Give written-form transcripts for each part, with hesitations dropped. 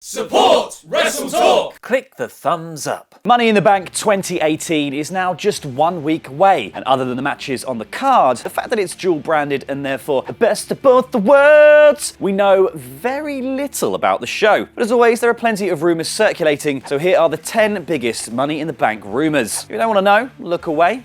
Support WrestleTalk! Click the thumbs up. Money in the Bank 2018 is now just 1 week away, and other than the matches on the card, the fact that it's dual branded and therefore the best of both the worlds, we know very little about the show. But as always, there are plenty of rumours circulating, so here are the 10 biggest Money in the Bank rumours. If you don't want to know, look away,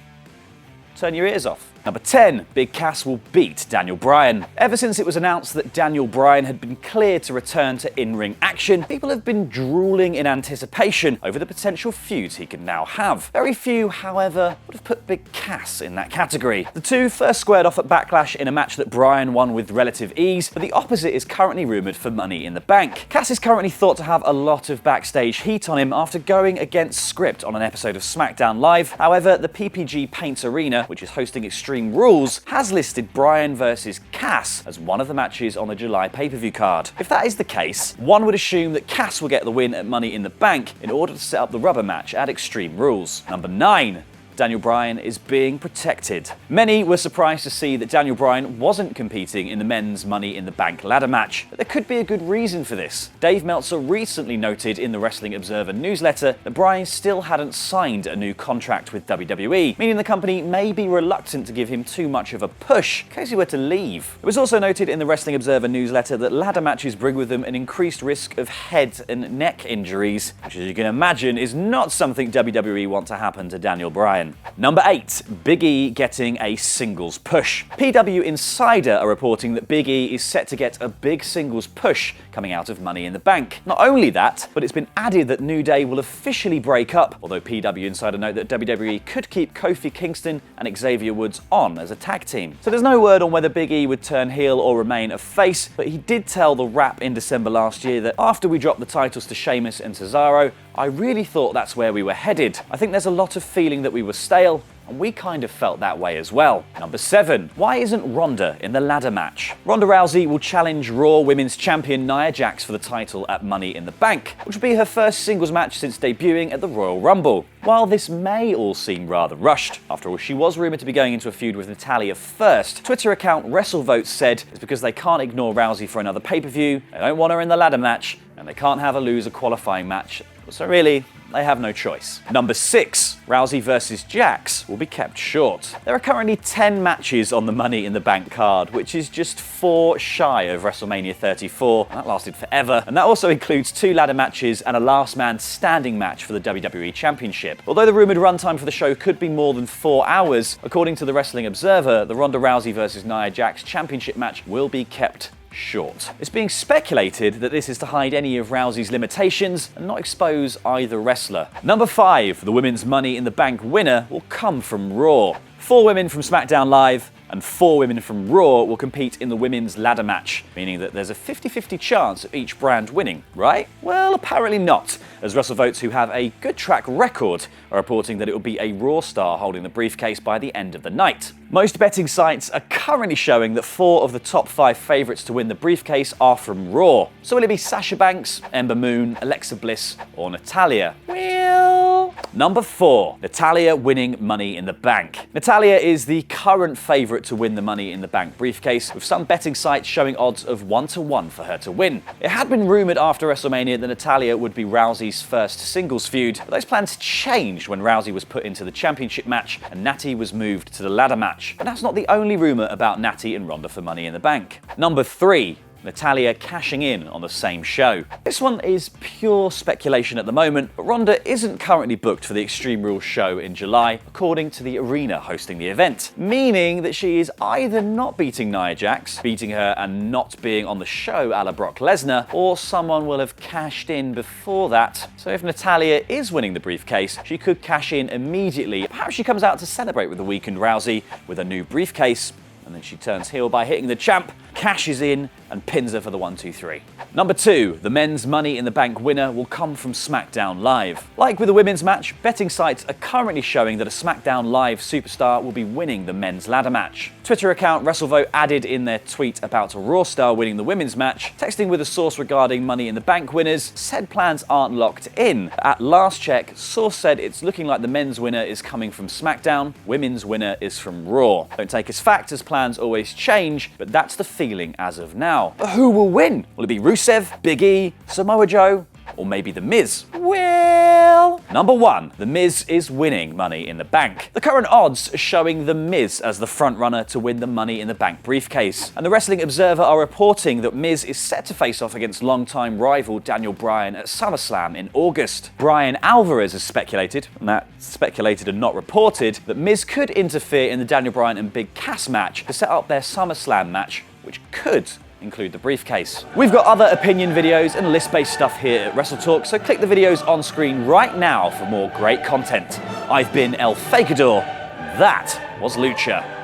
turn your ears off. Number 10, Big Cass will beat Daniel Bryan. Ever since it was announced that Daniel Bryan had been cleared to return to in-ring action, people have been drooling in anticipation over the potential feuds he could now have. Very few, however, would have put Big Cass in that category. The two first squared off at Backlash in a match that Bryan won with relative ease, but the opposite is currently rumoured for Money in the Bank. Cass is currently thought to have a lot of backstage heat on him after going against script on an episode of SmackDown Live. However, the PPG Paints Arena, which is hosting Extreme Rules, has listed Bryan versus Cass as one of the matches on the July pay-per-view card. If that is the case, one would assume that Cass will get the win at Money in the Bank in order to set up the rubber match at Extreme Rules. Number 9. Daniel Bryan is being protected. Many were surprised to see that Daniel Bryan wasn't competing in the men's Money in the Bank ladder match, but there could be a good reason for this. Dave Meltzer recently noted in the Wrestling Observer newsletter that Bryan still hadn't signed a new contract with WWE, meaning the company may be reluctant to give him too much of a push in case he were to leave. It was also noted in the Wrestling Observer newsletter that ladder matches bring with them an increased risk of head and neck injuries, which, as you can imagine, is not something WWE want to happen to Daniel Bryan. Number 8, Big E getting a singles push. PW Insider are reporting that Big E is set to get a big singles push coming out of Money in the Bank. Not only that, but it's been added that New Day will officially break up, although PW Insider note that WWE could keep Kofi Kingston and Xavier Woods on as a tag team. So there's no word on whether Big E would turn heel or remain a face, but he did tell The Wrap in December last year that after we dropped the titles to Sheamus and Cesaro, I really thought that's where we were headed. I think there's a lot of feeling that we were stale, and we kind of felt that way as well. Number 7. Why isn't Ronda in the ladder match? Ronda Rousey will challenge Raw Women's Champion Nia Jax for the title at Money in the Bank, which will be her first singles match since debuting at the Royal Rumble. While this may all seem rather rushed, after all, she was rumoured to be going into a feud with Natalya first, Twitter account WrestleVotes said it's because they can't ignore Rousey for another pay-per-view, they don't want her in the ladder match, and they can't have her lose a qualifying match. So really, they have no choice. Number 6. Rousey versus Jax will be kept short. There are currently 10 matches on the Money in the Bank card, which is just 4 shy of WrestleMania 34. That lasted forever, and that also includes 2 ladder matches and a last man standing match for the WWE Championship. Although the rumoured runtime for the show could be more than 4 hours, according to the Wrestling Observer, the Ronda Rousey versus Nia Jax Championship match will be kept short. It's being speculated that this is to hide any of Rousey's limitations and not expose either wrestler. Number 5, the women's Money in the Bank winner will come from Raw. 4 women from SmackDown Live and 4 women from Raw will compete in the women's ladder match, meaning that there's a 50-50 chance of each brand winning, right? Well, apparently not, as WrestleVotes, who have a good track record, are reporting that it will be a Raw star holding the briefcase by the end of the night. Most betting sites are currently showing that 4 of the top 5 favourites to win the briefcase are from Raw. So will it be Sasha Banks, Ember Moon, Alexa Bliss, or Natalya? Well, number 4, Natalya winning Money in the Bank. Natalya is the current favourite to win the Money in the Bank briefcase, with some betting sites showing odds of 1-1 for her to win. It had been rumoured after WrestleMania that Natalya would be Rousey's first singles feud, but those plans changed when Rousey was put into the championship match and Natty was moved to the ladder match. But that's not the only rumour about Natty and Ronda for Money in the Bank. Number 3. Natalya cashing in on the same show. This one is pure speculation at the moment, but Ronda isn't currently booked for the Extreme Rules show in July, according to the arena hosting the event, meaning that she is either not beating Nia Jax, beating her and not being on the show a la Brock Lesnar, or someone will have cashed in before that. So if Natalya is winning the briefcase, she could cash in immediately. Perhaps she comes out to celebrate with the weakened Rousey with a new briefcase, and then she turns heel by hitting the champ, cashes in, and pins her for the 1-2-3. Number 2, the men's Money in the Bank winner will come from SmackDown Live. Like with the women's match, betting sites are currently showing that a SmackDown Live superstar will be winning the men's ladder match. Twitter account WrestleVote added in their tweet about a Raw star winning the women's match, texting with a source regarding Money in the Bank winners, said plans aren't locked in. At last check, source said it's looking like the men's winner is coming from SmackDown, women's winner is from Raw. Don't take as fact, as plans always change, but that's the feeling as of now. But who will win? Will it be Rusev, Big E, Samoa Joe, Or maybe The Miz? Well, number 1, The Miz is winning Money in the Bank. The current odds are showing The Miz as the frontrunner to win the Money in the Bank briefcase. And the Wrestling Observer are reporting that Miz is set to face off against longtime rival Daniel Bryan at SummerSlam in August. Brian Alvarez has speculated, and that's speculated and not reported, that Miz could interfere in the Daniel Bryan and Big Cass match to set up their SummerSlam match, which could include the briefcase. We've got other opinion videos and list-based stuff here at WrestleTalk, so click the videos on screen right now for more great content. I've been El Fakador. That was Lucha.